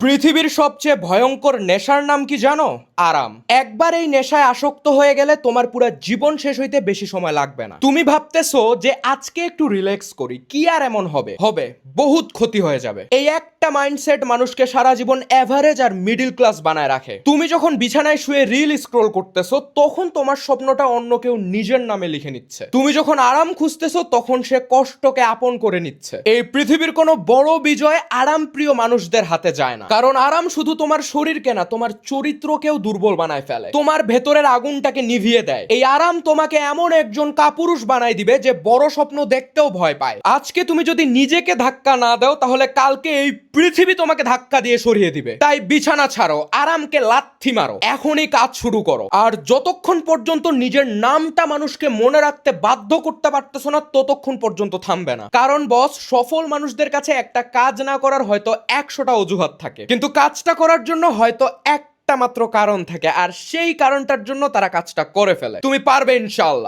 পৃথিবীর সবচেয়ে ভয়ঙ্কর নেশার নাম কি জানো? আরাম। একবার এই নেশায় আসক্ত হয়ে গেলে তোমার পুরো জীবন শেষ হইতে বেশি সময় লাগবে না। তুমি ভাবতেছো যে আজকে একটু রিল্যাক্স করি, কি আর এমন হবে? হবে, বহুত ক্ষতি হয়ে যাবে। এই একটা মাইন্ডসেট মানুষকে সারা জীবন এভারেজ আর মিডল ক্লাস বানায় রাখে। তুমি যখন বিছানায় শুয়ে রিল স্ক্রোল করতেছো, তখন তোমার স্বপ্নটা অন্য কেউ নিজের নামে লিখে নিচ্ছে। তুমি যখন আরাম খুঁজতেছো, তখন সে কষ্টকে আপন করে নিচ্ছে। এই পৃথিবীর কোনো বড় বিজয় আরাম প্রিয় মানুষদের হাতে যায় না, কারণ আরাম শুধু তোমার শরীরকে না, তোমার চরিত্রকেও দুর্বল বানায় ফেলে, তোমার ভেতরের আগুনটাকে নিভিয়ে দেয়। এই আরাম তোমাকে এমন একজন কাপুরুষ বানাই দিবে যে বড় স্বপ্ন দেখতেও ভয় পায়। আজকে তুমি যদি নিজেকে ধাক্কা না দাও, তাহলে কালকে এই পৃথিবী তোমাকে ধাক্কা দিয়ে সরিয়ে দিবে। তাই বিছানা ছাড়ো, আরামকে লাথি মারো, এখনই কাজ শুরু করো। আর যতক্ষণ পর্যন্ত নিজের নামটা মানুষকে মনে রাখতে বাধ্য করতে পারতেছো না, ততক্ষণ পর্যন্ত থামবে না। কারণ বস, সফল মানুষদের কাছে একটা কাজ না করার হয়তো 100টা অজুহাত থাকে, কিন্তু কাজটা করার জন্য হয়তো একটা মাত্র কারণ থাকে, আর সেই কারণটার জন্য তারা কাজটা করে ফেলে। তুমি পারবে ইনশাআল্লাহ।